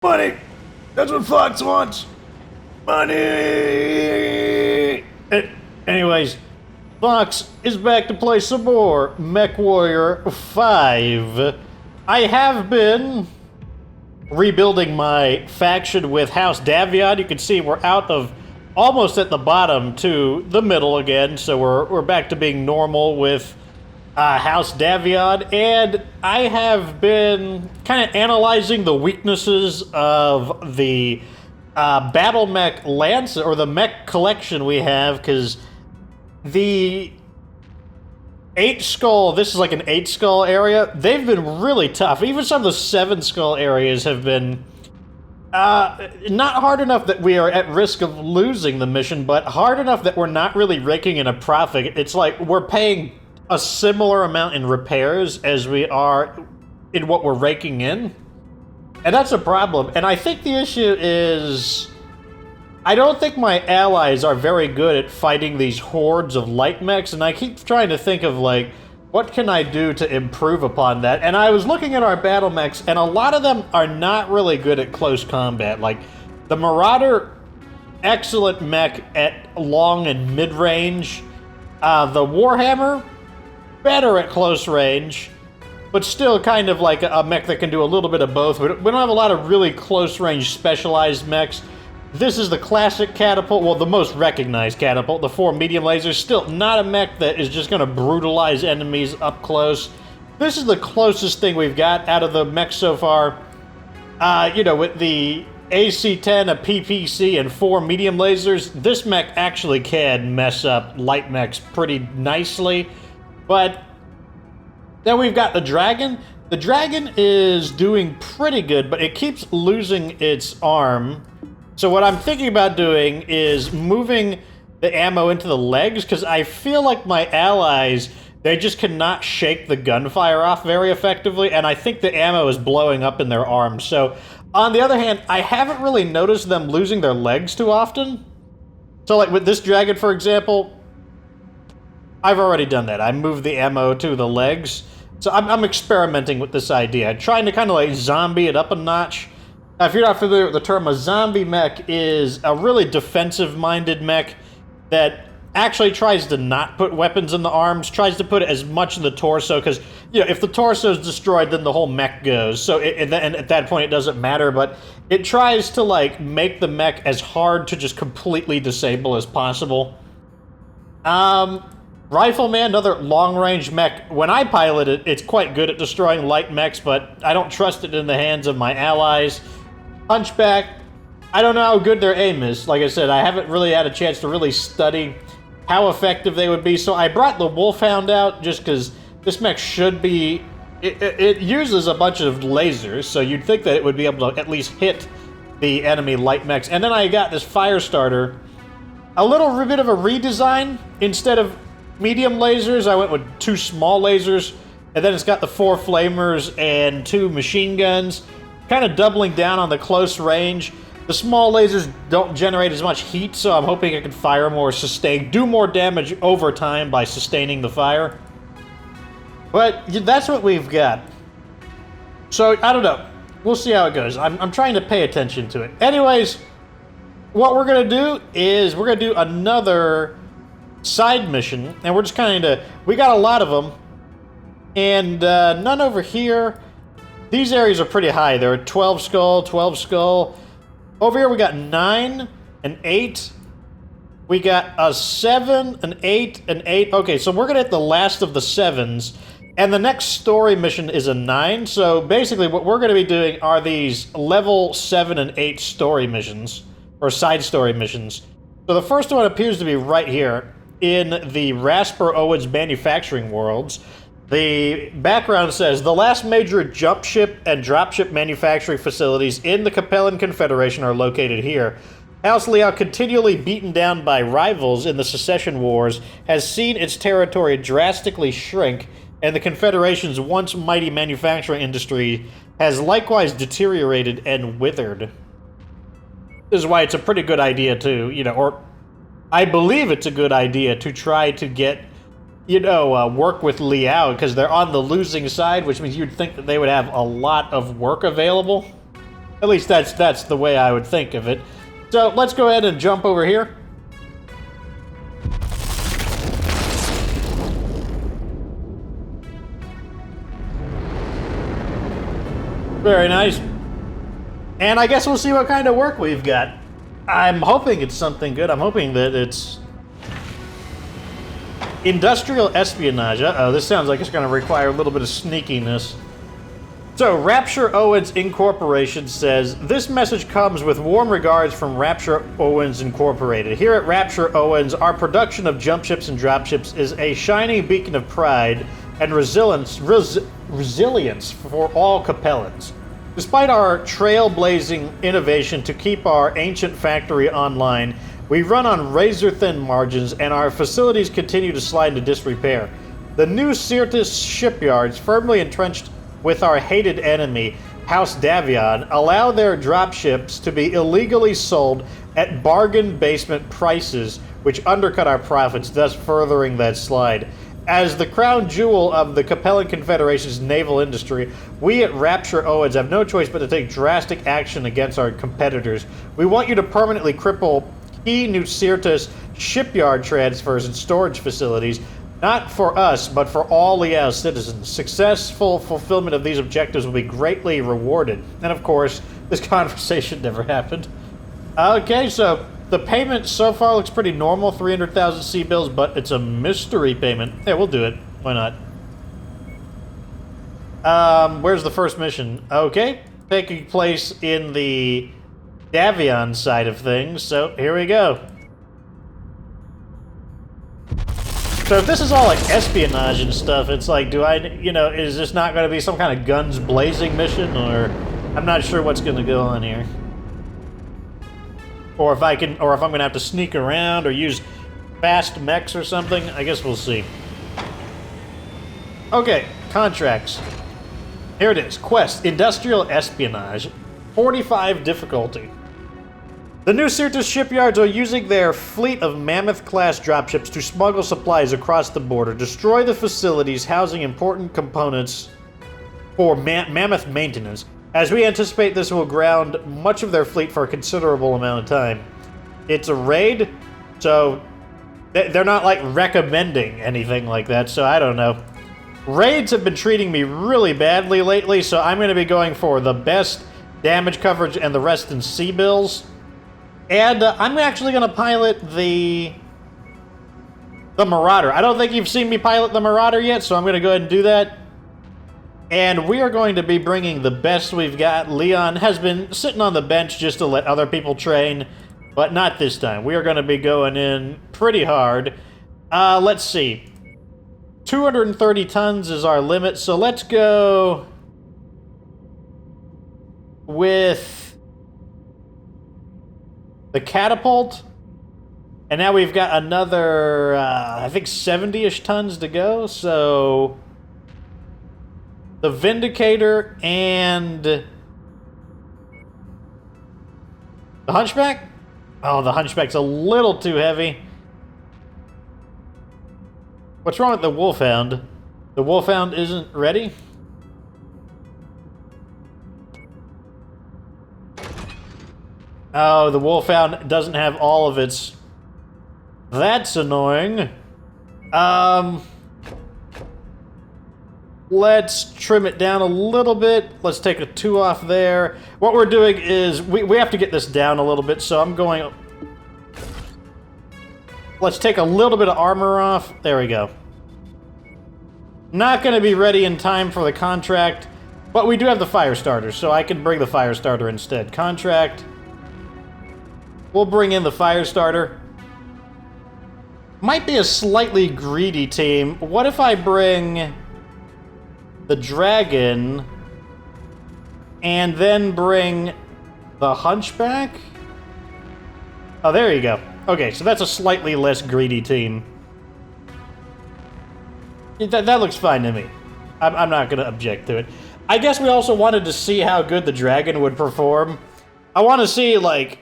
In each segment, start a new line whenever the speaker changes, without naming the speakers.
Money! That's what Fox wants! Money! Anyways, Fox is back to play some more Mechwarrior 5. I have been rebuilding my faction with House Davion. You can see we're out of almost at the bottom to the middle again, so we're back to being normal with House Davion, and I have been kind of analyzing the weaknesses of the Battle Mech Lance, or the mech collection we have, because the 8 skull, this is like an 8 skull area, they've been really tough. Even some of the 7 skull areas have been not hard enough that we are at risk of losing the mission, but hard enough that we're not really raking in a profit. It's like we're paying a similar amount in repairs as we are in what we're raking in. And that's a problem. And I think the issue is, I don't think my allies are very good at fighting these hordes of light mechs, and I keep trying to think of, like, what can I do to improve upon that? And I was looking at our battle mechs, and a lot of them are not really good at close combat. Like, the Marauder, excellent mech at long and mid-range. The Warhammer, better at close range, but still kind of like a mech that can do a little bit of both. We don't have a lot of really close-range specialized mechs. This is the classic catapult, well, the most recognized catapult, the 4 medium lasers. Still not a mech that is just going to brutalize enemies up close. This is the closest thing we've got out of the mechs so far. You know, with the AC-10, a PPC, and 4 medium lasers, this mech actually can mess up light mechs pretty nicely. But then we've got the Dragon. The Dragon is doing pretty good, but it keeps losing its arm. So what I'm thinking about doing is moving the ammo into the legs, because I feel like my allies, they just cannot shake the gunfire off very effectively, and I think the ammo is blowing up in their arms. So, on the other hand, I haven't really noticed them losing their legs too often. So like with this Dragon, for example, I've already done that. I moved the ammo to the legs. So I'm experimenting with this idea, trying to kind of like zombie it up a notch. Now, if you're not familiar with the term, a zombie mech is a really defensive-minded mech that actually tries to not put weapons in the arms, tries to put as much in the torso, because, you know, if the torso is destroyed, then the whole mech goes. So and at that point, it doesn't matter, but it tries to, like, make the mech as hard to just completely disable as possible. Rifleman, another long-range mech. When I pilot it, it's quite good at destroying light mechs, but I don't trust it in the hands of my allies. Hunchback, I don't know how good their aim is. Like I said, I haven't really had a chance to really study how effective they would be, so I brought the Wolfhound out just because this mech should be... It uses a bunch of lasers, so you'd think that it would be able to at least hit the enemy light mechs. And then I got this Firestarter. A little bit of a redesign. Instead of medium lasers, I went with 2 small lasers, and then it's got the 4 flamers and 2 machine guns, kind of doubling down on the close range. The small lasers don't generate as much heat, so I'm hoping I can fire more, do more damage over time by sustaining the fire. But that's what we've got. So, I don't know. We'll see how it goes. I'm trying to pay attention to it. Anyways, what we're going to do is we're going to do another side mission, and we're just kind of... We got a lot of them, and none over here. These areas are pretty high. There are 12 skull, 12 skull. Over here we got 9, an 8. We got a 7, an 8, an 8. Okay, so we're going to hit the last of the 7s, and the next story mission is a 9. So basically what we're going to be doing are these level 7 and 8 story missions, or side story missions. So the first one appears to be right here in the Rapshur Owens manufacturing worlds. The background says, the last major jump ship and dropship manufacturing facilities in the Capellan Confederation are located here. House Liao, continually beaten down by rivals in the secession wars, has seen its territory drastically shrink, and the Confederation's once mighty manufacturing industry has likewise deteriorated and withered. This is why it's a pretty good idea to, you know, or I believe it's a good idea to try to get, you know, work with Liao, because they're on the losing side, which means you'd think that they would have a lot of work available. At least that's the way I would think of it. So let's go ahead and jump over here. Very nice. And I guess we'll see what kind of work we've got. I'm hoping it's something good. I'm hoping that it's industrial espionage. Uh-oh, this sounds like it's going to require a little bit of sneakiness. So, Rapshur Owens Incorporation says, this message comes with warm regards from Rapshur Owens Incorporated. Here at Rapshur Owens, our production of jump ships and drop ships is a shining beacon of pride and resilience for all Capellans. Despite our trailblazing innovation to keep our ancient factory online, we run on razor-thin margins and our facilities continue to slide into disrepair. The new Syrtis shipyards, firmly entrenched with our hated enemy, House Davion, allow their dropships to be illegally sold at bargain basement prices, which undercut our profits, thus furthering that slide. As the crown jewel of the Capellan Confederation's naval industry, we at Rapshur Owens have no choice but to take drastic action against our competitors. We want you to permanently cripple key New Syrtis shipyard transfers and storage facilities, not for us, but for all Liao citizens. Successful fulfillment of these objectives will be greatly rewarded. And of course, this conversation never happened. Okay, so the payment so far looks pretty normal, 300,000 C-bills, but it's a mystery payment. Yeah, we'll do it. Why not? Where's the first mission? Okay, taking place in the Davion side of things, so here we go. So if this is all like espionage and stuff, it's like, do I, is this not going to be some kind of guns blazing mission, or I'm not sure what's going to go on here. Or if I'm going to have to sneak around or use fast mechs or something. I guess we'll see. Okay, contracts. Here it is. Quest, Industrial Espionage, 45 difficulty. The new Syrtis shipyards are using their fleet of Mammoth-class dropships to smuggle supplies across the border, destroy the facilities housing important components for Mammoth maintenance. As we anticipate, this will ground much of their fleet for a considerable amount of time. It's a raid, so they're not, like, recommending anything like that, so I don't know. Raids have been treating me really badly lately, so I'm going to be going for the best damage coverage and the rest in C-bills. And I'm actually going to pilot the Marauder. I don't think you've seen me pilot the Marauder yet, so I'm going to go ahead and do that. And we are going to be bringing the best we've got. Leon has been sitting on the bench just to let other people train, but not this time. We are going to be going in pretty hard. Let's see. 230 tons is our limit, so let's go with the catapult. And now we've got another, I think 70-ish tons to go, so the Vindicator and the Hunchback? Oh, the Hunchback's a little too heavy. What's wrong with the Wolfhound? The Wolfhound isn't ready? Oh, the Wolfhound doesn't have all of its... That's annoying. Let's trim it down a little bit. Let's take a 2 off there. What we're doing is, we have to get this down a little bit, so I'm going... Let's take a little bit of armor off. There we go. Not going to be ready in time for the contract, but we do have the fire starter, so I can bring the fire starter instead. Contract. We'll bring in the fire starter. Might be a slightly greedy team. What if I bring the dragon and then bring the Hunchback? Oh, there you go. Okay, so that's a slightly less greedy team. That looks fine to me. I'm not going to object to it. I guess we also wanted to see how good the dragon would perform. I want to see, like,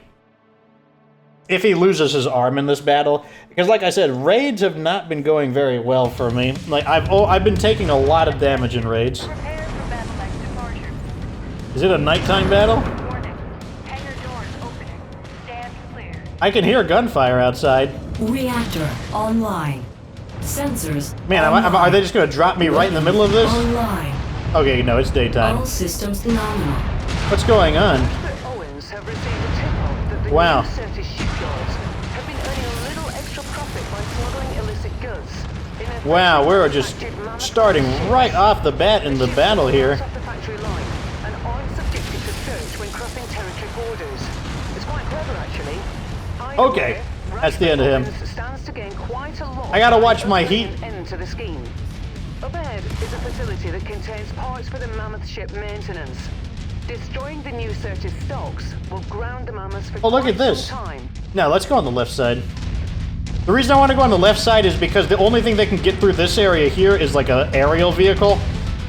if he loses his arm in this battle. Because, like I said, raids have not been going very well for me. Like, I've been taking a lot of damage in raids. Is it a nighttime battle? I can hear gunfire outside.
Reactor online. Sensors.
Man,
online.
are they just going to drop me right in the middle of this?
Online.
Okay, no, it's daytime.
All systems nominal.
What's going on?
Owens have received a tip-off that the
Wow.
new Certis shipyards have been earning a little extra profit by smuggling illicit goods.
Wow, we're just starting right off the bat in the battle here.
Off the factory line and aren't subjected to search when crossing territory borders. It's quite clever, actually.
Okay, that's the end of him.
Stands to gain quite a lot.
I gotta watch my heat.
End to the scheme. Up ahead is a facility that contains parts for the mammoth ship maintenance. Destroying the new Certis stocks will ground the mammoths for
Oh, look
quite
at this.
some time.
Now, let's go on the left side. The reason I want to go on the left side is because the only thing they can get through this area here is like an aerial vehicle.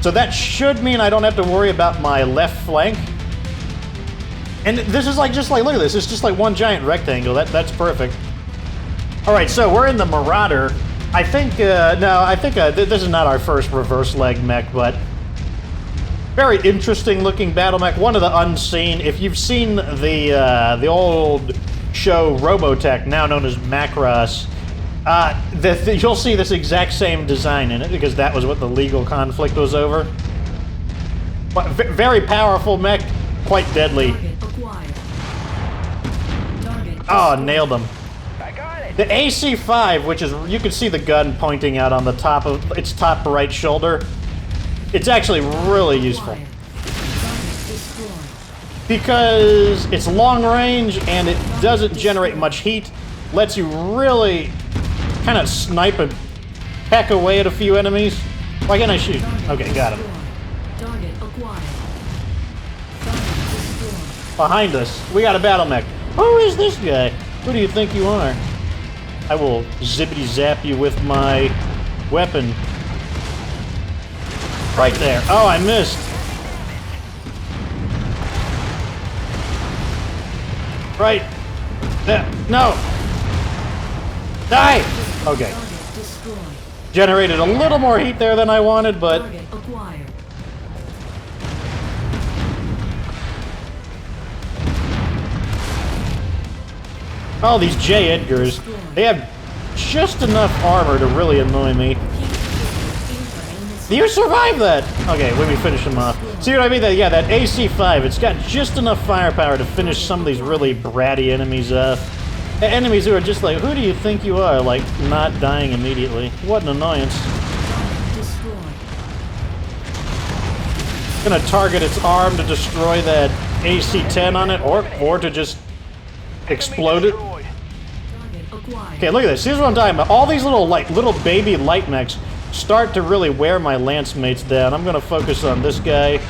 So that should mean I don't have to worry about my left flank. And this is like, just like, look at this. It's just like one giant rectangle. That's perfect. All right, so we're in the Marauder. I think, this is not our first reverse leg mech, but very interesting looking battle mech. One of the unseen. If you've seen the old show Robotech, now known as Macross, you'll see this exact same design in it because that was what the legal conflict was over. But very powerful mech, quite deadly. Oh, nailed him. The AC-5, which is, you can see the gun pointing out on the top of its top right shoulder. It's actually really useful because it's long range and it doesn't generate much heat. Lets you really kind of snipe and peck away at a few enemies. Why can't I shoot? Okay, got him. Behind us, we got a battle mech. Who is this guy? Who do you think you are? I will zippity zap you with my weapon. Right there. Oh, I missed. Right there. No. Die. Okay. Generated a little more heat there than I wanted, but oh, these J. Edgars, they have just enough armor to really annoy me. You survived that! Okay, let me finish him off. See what I mean? Yeah, that AC-5, it's got just enough firepower to finish some of these really bratty enemies off. Enemies who are just like, who do you think you are? Like, not dying immediately. What an annoyance. Gonna target its arm to destroy that AC-10 on it, or to just explode it. Okay, look at this. Here's what I'm talking about. All these little baby light mechs start to really wear my lance mates down. I'm gonna focus on this guy.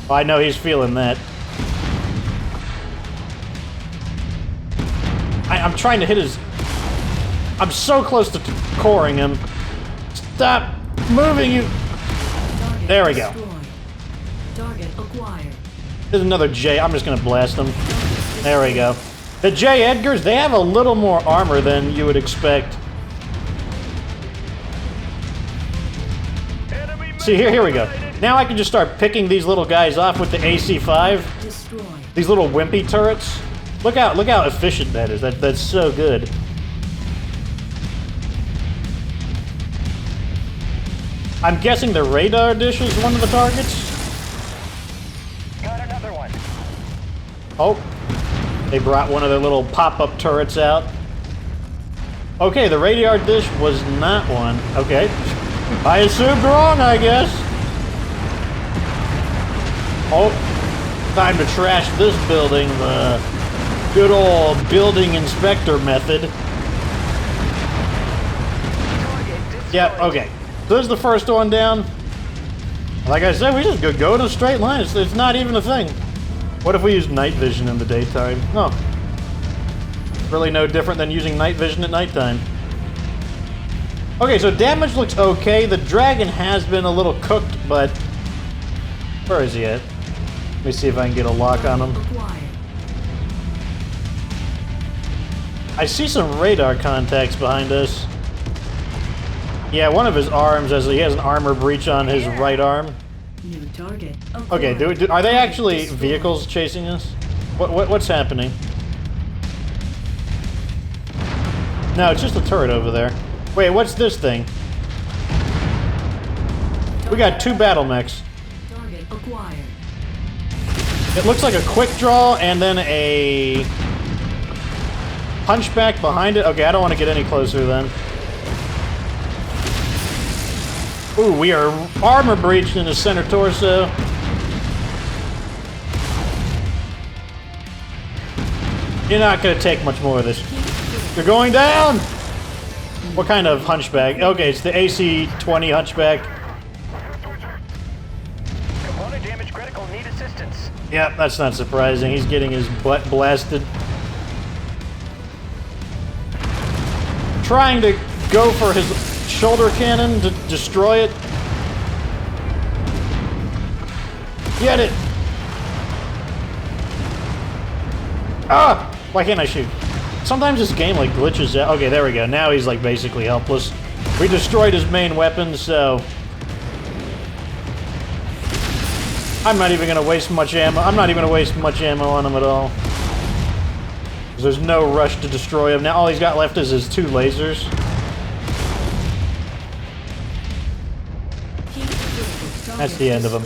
Oh, I know he's feeling that. I'm trying to hit his... I'm so close to coring him. Stop moving, you... There we go. There's another J. I'm just gonna blast him. There we go. The J. Edgars, they have a little more armor than you would expect. See, here we go. Now I can just start picking these little guys off with the AC-5. These little wimpy turrets. Look how efficient that is. That's so good. I'm guessing the radar dish is one of the targets.
Got another one.
Oh. They brought one of their little pop-up turrets out. Okay, the radar dish was not one. Okay. I assumed wrong, I guess. Oh, time to trash this building. The good old building inspector method. Yeah, okay. So this is the first one down. Like I said, we just go in a straight line. It's not even a thing. What if we use night vision in the daytime? No. Really no different than using night vision at nighttime. Okay, so damage looks okay. The dragon has been a little cooked, but... Where is he at? Let me see if I can get a lock on him. I see some radar contacts behind us. Yeah, one of his arms, he has an armor breach on his right arm.
New target.
Okay, are they actually vehicles chasing us? What's happening? No, it's just a turret over there. Wait, what's this thing? We got 2 battle mechs.
Target acquired.
It looks like a quick draw and then a hunchback behind it. Okay, I don't want to get any closer then. Ooh, we are armor breached in the center torso. You're not going to take much more of this. You're going down! What kind of hunchback? Okay, it's the AC-20 hunchback.
Component damage critical, need assistance.
Yeah, that's not surprising. He's getting his butt blasted. Trying to go for his shoulder cannon to destroy it. Get it! Ah! Why can't I shoot? Sometimes this game like glitches out. Okay, there we go. Now he's like basically helpless. We destroyed his main weapon, so I'm not even gonna waste much ammo. I'm not even gonna waste much ammo on him at all. 'Cause there's no rush to destroy him. Now all he's got left is his 2 lasers. That's the end of him.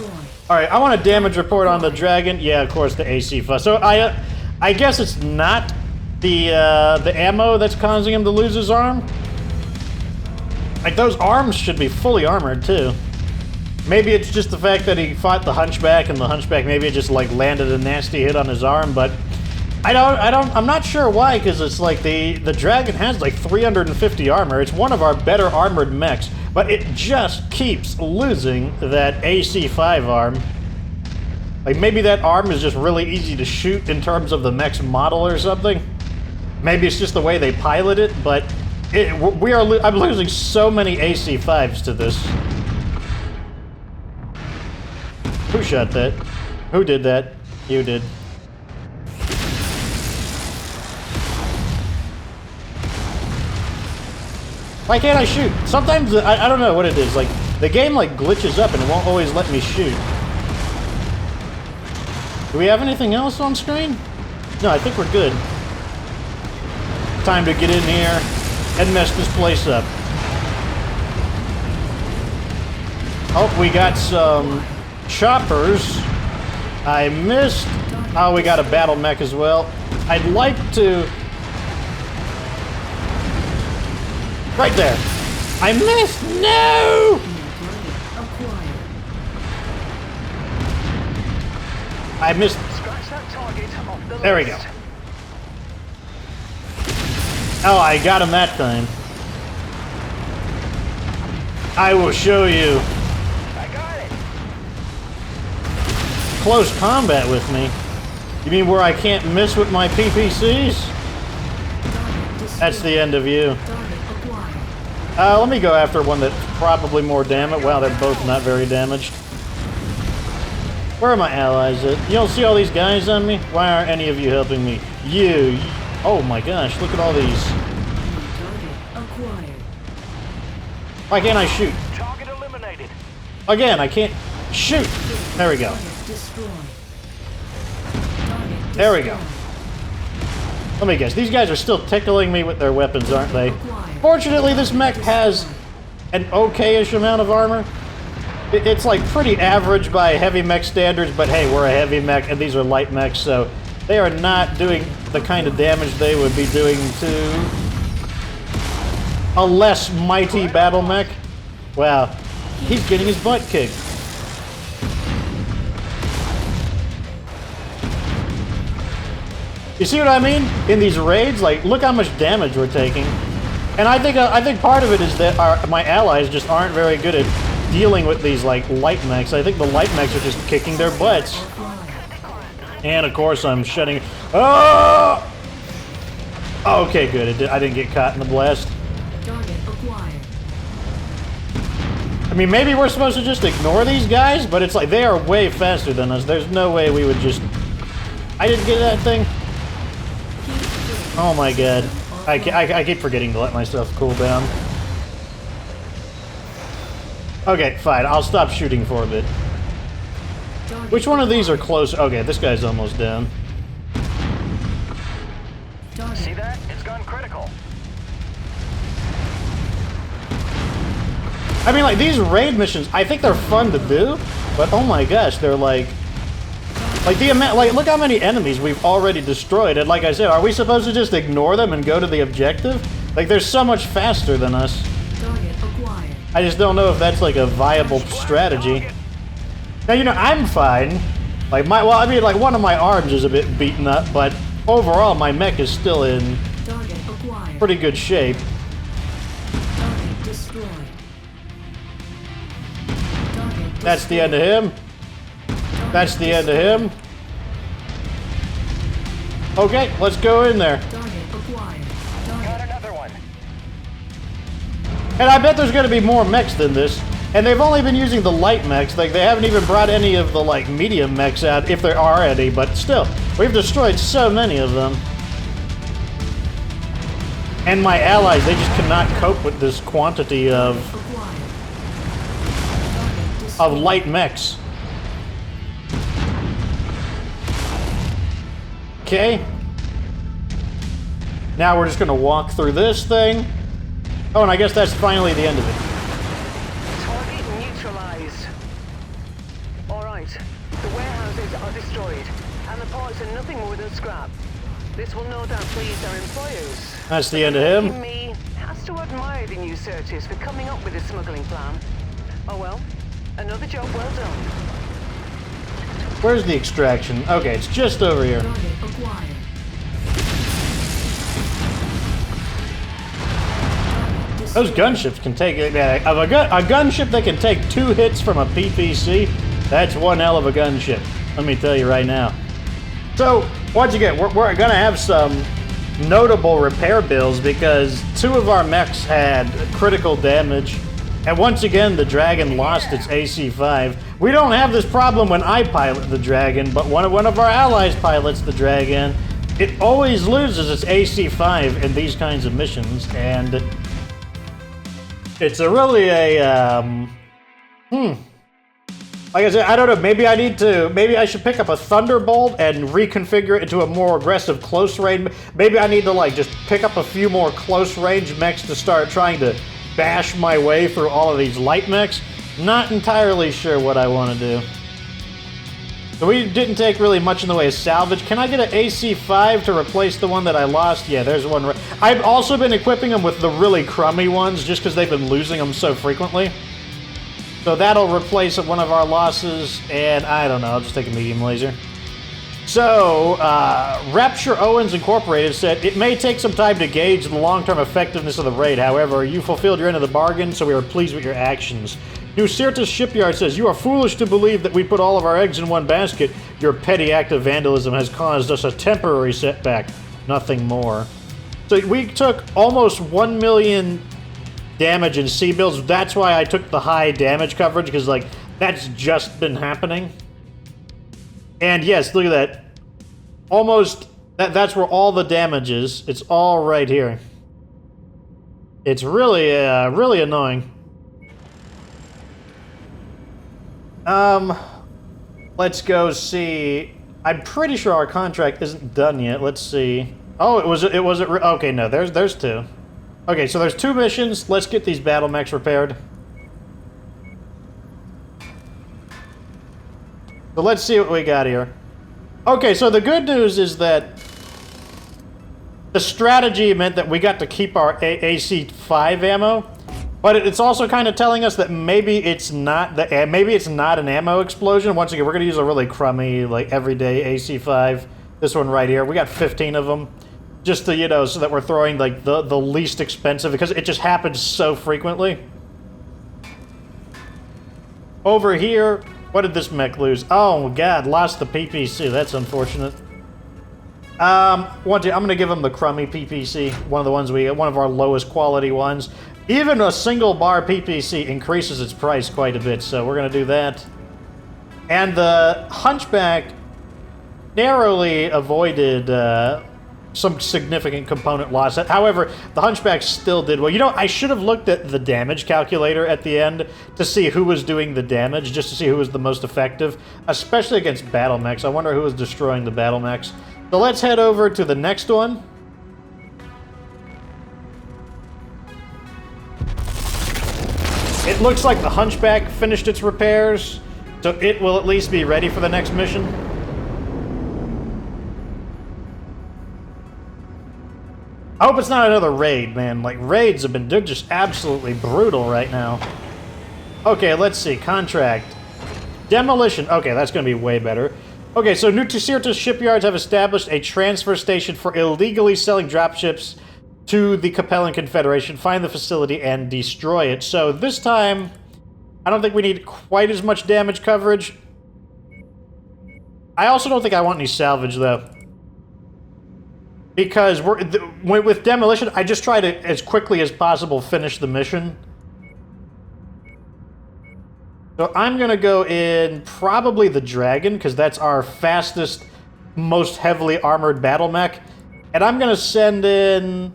Alright, I want a damage report on the dragon. Yeah, of course, the AC-5. So I guess it's not the ammo that's causing him to lose his arm. Like, those arms should be fully armored, too. Maybe it's just the fact that he fought the hunchback, and the hunchback maybe it just, like, landed a nasty hit on his arm, but I'm not sure why, because it's like the dragon has, like, 350 armor. It's one of our better armored mechs, but it just keeps losing that AC-5 arm. Like, maybe that arm is just really easy to shoot in terms of the mech's model or something. Maybe it's just the way they pilot it, but I'm losing so many AC-5s to this. Who shot that? Who did that? You did. Why can't I shoot? Sometimes, I don't know what it is. Like, the game, like, glitches up and it won't always let me shoot. Do we have anything else on screen? No, I think we're good. Time to get in here and mess this place up. Oh, we got some choppers. I missed. Oh, we got a battle mech as well. I'd like to... Right there. I missed. No! I missed.
Scratch that target off the
There we go. Oh, I got him that time. I will show you.
I got it.
Close combat with me. You mean where I can't miss with my PPCs? That's the end of you. Let me go after one that's probably more damaged. Wow, they're both not very damaged. Where are my allies at? You don't see all these guys on me? Why aren't any of you helping me? You. Oh my gosh, look at all these. Why can't I shoot?
Target eliminated.
Again, I can't shoot. There we go. There we go. Let me guess. These guys are still tickling me with their weapons, aren't they? Fortunately, this mech has an okay-ish amount of armor. It's like pretty average by heavy mech standards, but hey, we're a heavy mech and these are light mechs, so they are not doing the kind of damage they would be doing to a less mighty battle mech. Wow, he's getting his butt kicked. You see what I mean? In these raids, like, look how much damage we're taking. And I think part of it is that my allies just aren't very good at dealing with these, like, light mechs. I think the light mechs are just kicking their butts. And, of course, I'm shutting... Oh! Okay, good. I didn't get caught in the blast. I mean, maybe we're supposed to just ignore these guys, but it's like, they are way faster than us. There's no way we would just... I didn't get that thing. Oh my god. I keep forgetting to let myself cool down. Okay, fine. I'll stop shooting for a bit.
Target
Which one of these are
acquired.
close? Okay, this guy's almost down.
Target.
See that? It's gone critical.
I mean, like, these raid missions, I think they're fun to do, but oh my gosh, they're like the amount, like, look how many enemies we've already destroyed, and like I said, are we supposed to just ignore them and go to the objective? Like, they're so much faster than us.
Target acquired.
I just don't know if that's, like, a viable strategy. Now, you know, I'm fine. Like, well, I mean, like, one of my arms is a bit beaten up, but overall, my mech is still in
Target acquired.
pretty good shape.
Target destroyed. Target
That's the end of him. That's the end of him. Okay, let's go in there.
Target acquired.
Got
Target.
another one.
And I bet there's going to be more mechs than this. And they've only been using the light mechs. Like, they haven't even brought any of the, like, medium mechs out, if there are any. But still, we've destroyed so many of them. And my allies, they just cannot cope with this quantity of
Acquired. Target destroyed.
light mechs. Okay. Now we're just going to walk through this thing. Oh, and I guess that's finally the end of it.
Target neutralized. Alright, the warehouses are destroyed, and the parts are nothing more than scrap. This will no doubt please our employers.
That's the end of him.
Me has to admire the new searches for coming up with a smuggling plan. Oh well, another job well done.
Where's the extraction? Okay, it's just over here.
Target acquired.
Those gunships can take a gunship that can take 2 hits from a PPC. That's one hell of a gunship. Let me tell you right now. So, what'd you get? We're gonna have some notable repair bills because 2 of our mechs had critical damage. And once again, the Dragon lost its AC-5. We don't have this problem when I pilot the Dragon, but one of our allies pilots the Dragon. It always loses its AC-5 in these kinds of missions, and it's a really like I said, I don't know, maybe I should pick up a Thunderbolt and reconfigure it into a more aggressive close range. Maybe I need to, like, just pick up a few more close range mechs to start trying to bash my way through all of these light mechs. Not entirely sure what I want to do. So we didn't take really much in the way of salvage. Can I get an AC-5 to replace the one that I lost? Yeah, there's one. I've also been equipping them with the really crummy ones just because they've been losing them so frequently. So that'll replace one of our losses, and I don't know, I'll just take a medium laser. So, Rapshur Owens Incorporated said, it may take some time to gauge the long-term effectiveness of the raid. However, you fulfilled your end of the bargain, so we are pleased with your actions. New Sirtis Shipyard says, you are foolish to believe that we put all of our eggs in one basket. Your petty act of vandalism has caused us a temporary setback, nothing more. So we took almost 1 million damage in sea builds. That's why I took the high damage coverage, because, like, that's just been happening. And yes, look at that. Almost, that's where all the damage is. It's all right here. It's really, really annoying. Let's go see. I'm pretty sure our contract isn't done yet. Let's see. Oh, it wasn't. Okay, no, there's 2. Okay, so there's 2 missions. Let's get these battle mechs repaired. So let's see what we got here. Okay, so the good news is that the strategy meant that we got to keep our AC-5 ammo, but it's also kind of telling us that maybe it's not an ammo explosion. Once again, we're going to use a really crummy, like, everyday AC-5. This one right here. We got 15 of them. Just to, you know, so that we're throwing, like, the least expensive, because it just happens so frequently. Over here, what did this mech lose? Oh, God, lost the PPC. That's unfortunate. I'm going to give him the crummy PPC. One of our lowest quality ones. Even a single bar PPC increases its price quite a bit, so we're going to do that. And the Hunchback narrowly avoided some significant component loss. However, the Hunchback still did well. You know, I should have looked at the damage calculator at the end to see who was doing the damage, just to see who was the most effective, especially against battle mechs. I wonder who was destroying the battle mechs. So let's head over to the next one. It looks like the Hunchback finished its repairs, so it will at least be ready for the next mission. I hope it's not another raid, man. Like, raids have been... they're just absolutely brutal right now. Okay, let's see. Contract. Demolition. Okay, that's going to be way better. Okay, so New Tusirta shipyards have established a transfer station for illegally selling dropships to the Capellan Confederation. Find the facility and destroy it. So this time, I don't think we need quite as much damage coverage. I also don't think I want any salvage, though. Because with demolition, I just try to, as quickly as possible, finish the mission. So I'm going to go in probably the Dragon, because that's our fastest, most heavily armored battle mech. And I'm going to send in...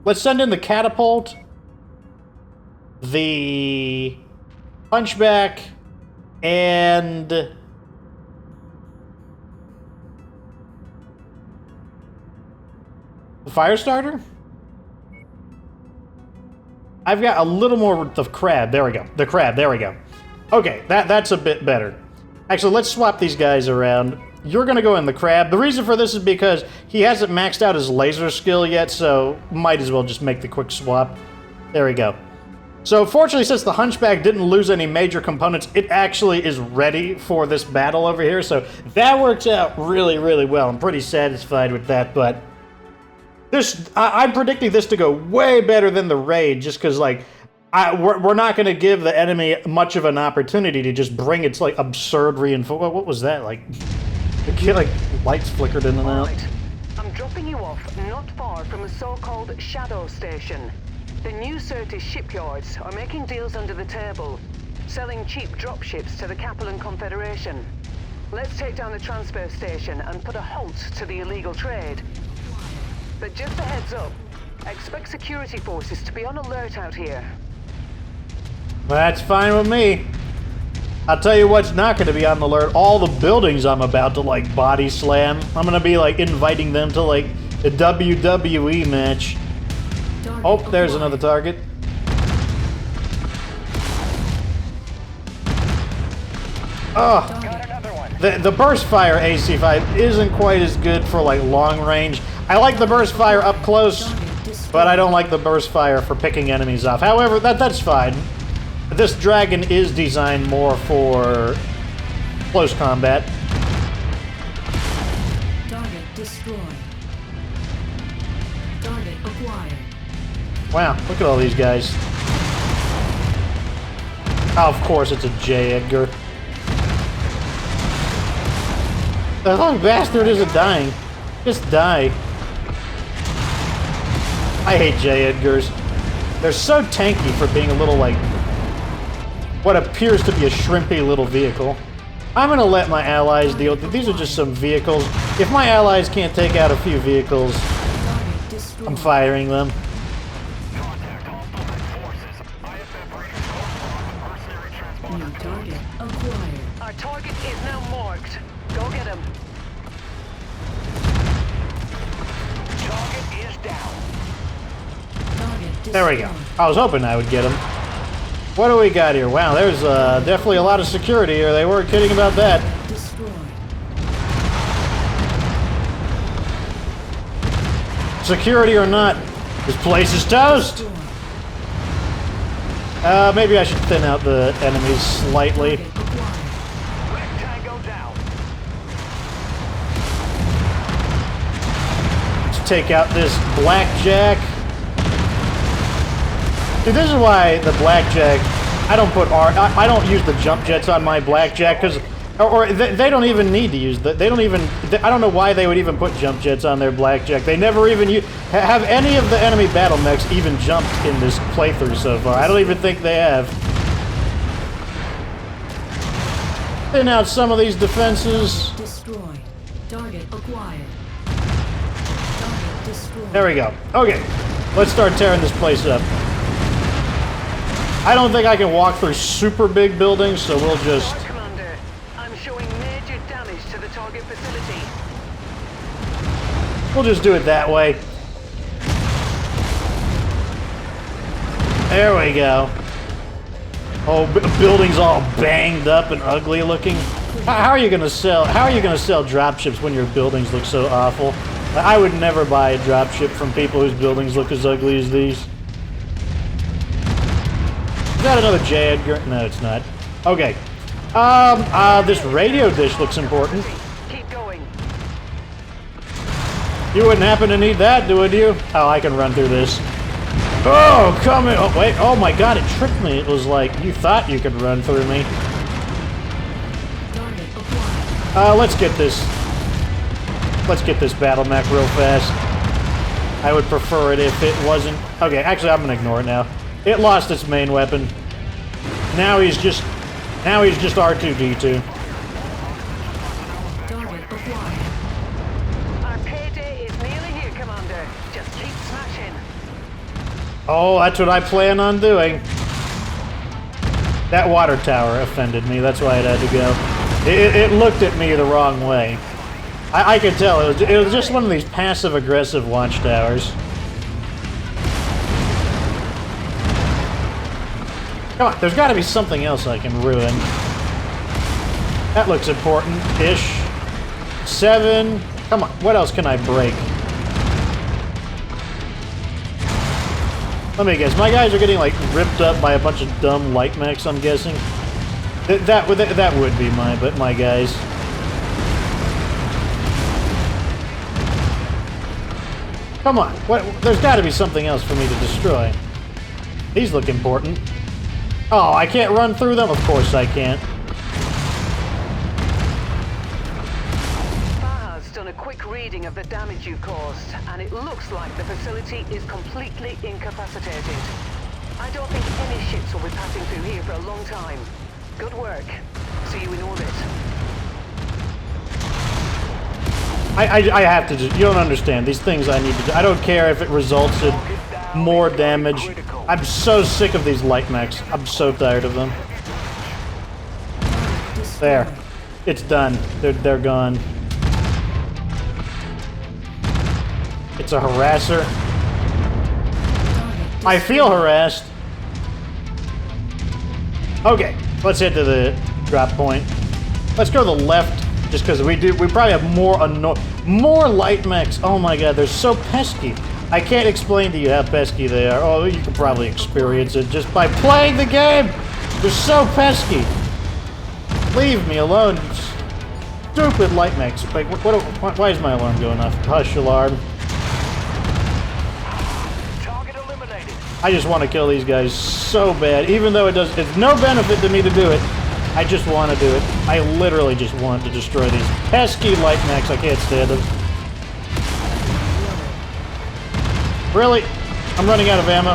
let's send in the Catapult, the Hunchback, and... the Firestarter? I've got a little more with the Crab. There we go. The Crab. There we go. Okay, that's a bit better. Actually, let's swap these guys around. You're going to go in the Crab. The reason for this is because he hasn't maxed out his laser skill yet, so might as well just make the quick swap. There we go. So, fortunately, since the Hunchback didn't lose any major components, it actually is ready for this battle over here, so that works out really, really well. I'm pretty satisfied with that, but... I'm predicting this to go way better than the raid, just because, like, we're not going to give the enemy much of an opportunity to just bring its, like, absurd reinforcement. What was that? Like, lights flickered in and out.
Right. I'm dropping you off not far from a so-called shadow station. The new Certis shipyards are making deals under the table, selling cheap dropships to the Capellan Confederation. Let's take down the transfer station and put a halt to the illegal trade. But just a heads up, expect security forces to be on alert out here.
That's fine with me. I'll tell you what's not going to be on alert. All the buildings I'm about to, like, body slam. I'm going to be, like, inviting them to, like, a WWE match. Oh, there's another target. Oh,
Got another one.
the burst fire AC5 isn't quite as good for, like, long range. I like the burst fire up close, but I don't like the burst fire for picking enemies off. However, that's fine. This Dragon is designed more for close combat.
Target destroyed. Target acquired.
Wow, look at all these guys. Oh, of course it's a J. Edgar. The little bastard isn't dying. Just die. I hate J. Edgars. They're so tanky for being a little, like, what appears to be a shrimpy little vehicle. I'm gonna let my allies deal with it. These are just some vehicles. If my allies can't take out a few vehicles, I'm firing them.
New target acquired.
Our target is now marked. Go get him.
Target is down.
Target
There we go.
destroyed.
I was hoping I would get him. What do we got here? Wow, there's definitely a lot of security here. They weren't kidding about that.
Destroyed.
Security or not, this place is toast!
Destroyed.
Maybe I should thin out the enemies slightly.
Target acquired.
Red Tango down.
Let's take out this Blackjack. Dude, this is why the Blackjack, I don't use the jump jets on my Blackjack, because, or they don't even need to use that. I don't know why they would even put jump jets on their Blackjack. They never even have any of the enemy battle mechs even jumped in this playthrough so far. I don't even think they have. Thin out some of these defenses.
Target acquired. Target destroyed.
There we go. Okay, let's start tearing this place up. I don't think I can walk through super big buildings, so we'll just...
Commander, I'm showing major damage to the target facility.
We'll just do it that way. There we go. Oh, buildings all banged up and ugly looking. How are you gonna sell? How are you gonna sell dropships when your buildings look so awful? I would never buy a dropship from people whose buildings look as ugly as these. Is that another J. Edgar? No, it's not. Okay. This radio dish looks important.
Keep going.
You wouldn't happen to need that, would you? Oh, I can run through this. Oh, come in! Oh, wait. Oh my God! It tricked me. It was like you thought you could run through me.
Target acquired.
Let's get this. Let's get this battle mech real fast. I would prefer it if it wasn't. Okay, actually, I'm gonna ignore it now. It lost its main weapon. Now he's just R2-D2.
Target acquired.
Our payday is nearly here, Commander. Just keep smashing.
Oh, that's what I plan on doing. That water tower offended me. That's why it had to go. It looked at me the wrong way. I could tell. It was just one of these passive-aggressive watchtowers. Come on, there's got to be something else I can ruin. That looks important-ish. 7. Come on, what else can I break? Let me guess. My guys are getting, like, ripped up by a bunch of dumb light mechs, I'm guessing. That would be my guys. Come on. There's got to be something else for me to destroy. These look important. Oh, I can't run through them? Of course I can't.
Farah's done a quick reading of the damage you caused, and it looks like the facility is completely incapacitated. I don't think any ships will be passing through here for a long time. Good work. See you in orbit.
I have to just... You don't understand. These things I need to do. I don't care if it results in more damage. I'm so sick of these light mechs. I'm so tired of them. There. It's done. They're gone. It's a harasser. I feel harassed. Okay, let's head to the drop point. Let's go to the left, just because we probably have more light mechs. Oh my God, they're so pesky. I can't explain to you how pesky they are. Oh, you can probably experience it just by playing the game. They're so pesky. Leave me alone, stupid light mechs. Like, why is my alarm going off? Hush, alarm.
Target eliminated.
I just want to kill these guys so bad, even though it's no benefit to me to do it. I just want to do it. I literally just want to destroy these pesky light mechs. I can't stand them. Really? I'm running out of ammo.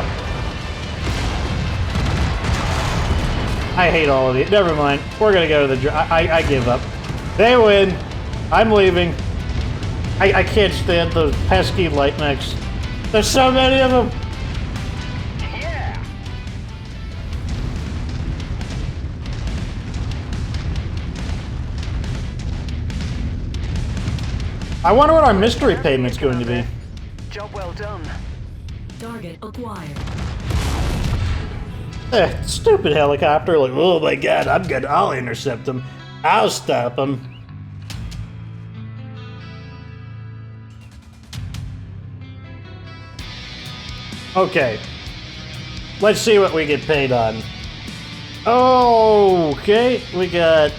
I hate all of these. Never mind. We're gonna go to the... I give up. They win. I'm leaving. I can't stand those pesky light mechs. There's so many of them.
Yeah.
I wonder what our mystery payment's going to be.
Job well done.
Target acquired.
Stupid helicopter. Like, oh my God, I'm good. I'll intercept them. I'll stop them. Okay. Let's see what we get paid on. Okay, we got...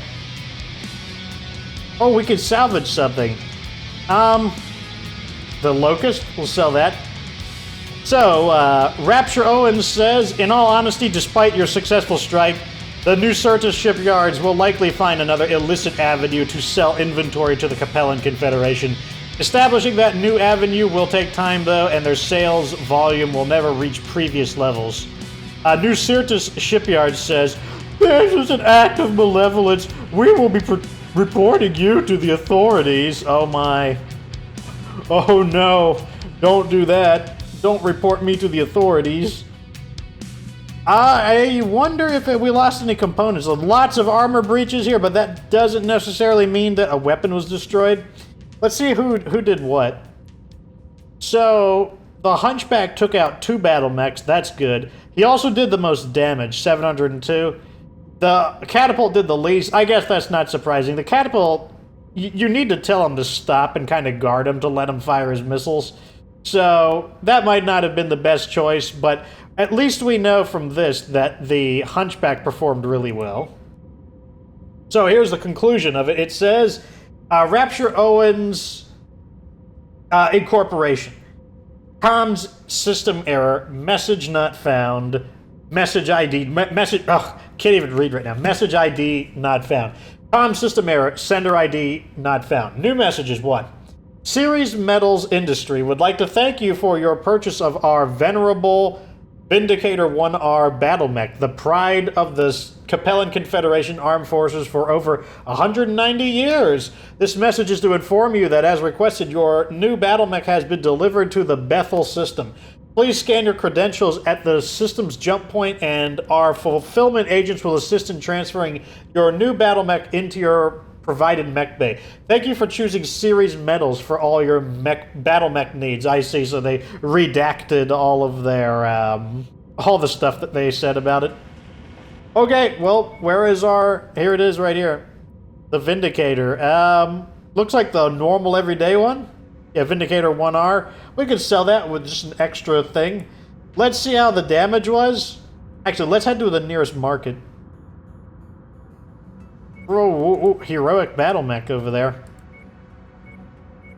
Oh, we could salvage something. The Locust, we'll sell that. So, Rapshur Owens says, in all honesty, despite your successful strike, the new Certus shipyards will likely find another illicit avenue to sell inventory to the Capellan Confederation. Establishing that new avenue will take time, though, and their sales volume will never reach previous levels. New Certus shipyard says, this is an act of malevolence. We will be Reporting you to the authorities. Oh my. Oh no. Don't do that. Don't report me to the authorities. I wonder if we lost any components. Lots of armor breaches here, but that doesn't necessarily mean that a weapon was destroyed. Let's see who did what. So, the Hunchback took out 2 battle mechs. That's good. He also did the most damage, 702. The Catapult did the least. I guess that's not surprising. The Catapult, you need to tell him to stop and kind of guard him to let him fire his missiles. So, that might not have been the best choice, but at least we know from this that the Hunchback performed really well. So, here's the conclusion of it. It says, Rapshur Owens Incorporation. Comms system error, message not found, message ID, can't even read right now. Message ID not found. Comms system error, sender ID not found. New message is what? Series Metals Industry would like to thank you for your purchase of our venerable Vindicator 1R battle mech, the pride of the Capellan Confederation Armed Forces for over 190 years. This message is to inform you that, as requested, your new battle mech has been delivered to the Bethel system. Please scan your credentials at the system's jump point, and our fulfillment agents will assist in transferring your new battle mech into your provided mech bay. Thank you for choosing Series Metals for all your battle mech needs. I see, so they redacted all of their, all the stuff that they said about it. Okay, well, where is our, here it is right here. The Vindicator. Looks like the normal everyday one. Yeah, Vindicator 1R. We could sell that with just an extra thing. Let's see how the damage was. Actually, let's head to the nearest market. Whoa, heroic battle mech over there.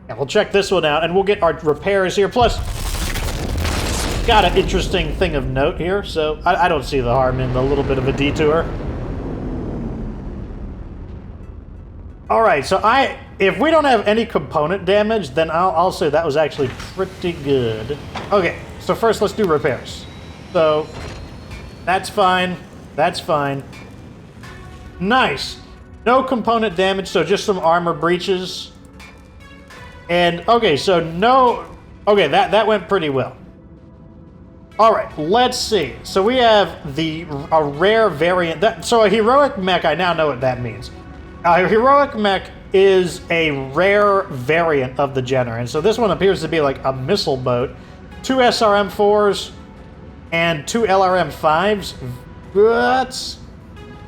Yeah, we'll check this one out, and we'll get our repairs here. Plus, got an interesting thing of note here, so I don't see the harm in a little bit of a detour. Alright, so if we don't have any component damage, then I'll say that was actually pretty good. Okay, so first let's do repairs. So, that's fine. That's fine. Nice! No component damage, so just some armor breaches. And, okay, so no... Okay, that went pretty well. Alright, let's see. So we have a rare variant... So a heroic mech, I now know what that means. A heroic mech is a rare variant of the Jenner, and so this one appears to be like a missile boat. 2 SRM-4s and 2 LRM-5s. That's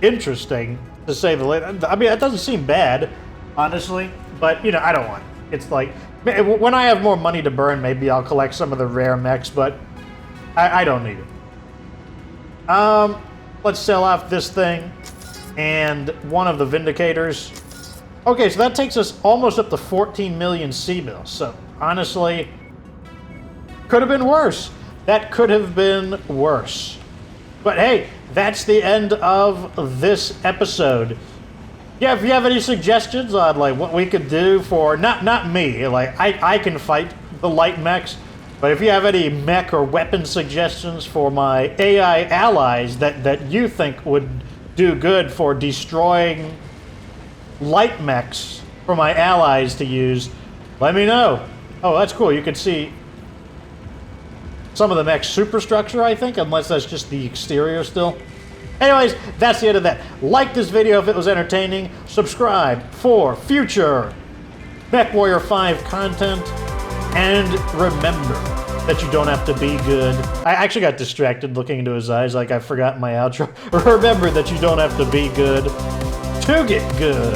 interesting, to say the least. I mean, that doesn't seem bad, honestly, but, you know, I don't want it. It's like, when I have more money to burn, maybe I'll collect some of the rare mechs, but I don't need it. Let's sell off this thing and one of the Vindicators. Okay, so that takes us almost up to 14 million C-bills. So, honestly, could have been worse. That could have been worse. But hey, that's the end of this episode. Yeah, if you have any suggestions on like what we could do for not me, like I can fight the light mechs, but if you have any mech or weapon suggestions for my AI allies that you think would do good for destroying light mechs for my allies to use, let me know. Oh, that's cool. You can see some of the mech superstructure, I think, unless that's just the exterior still. Anyways, that's the end of that. Like this video if it was entertaining. Subscribe for future Mechwarrior 5 content. And remember that you don't have to be good. I actually got distracted looking into his eyes like I forgot my outro. Remember that you don't have to be good to get good.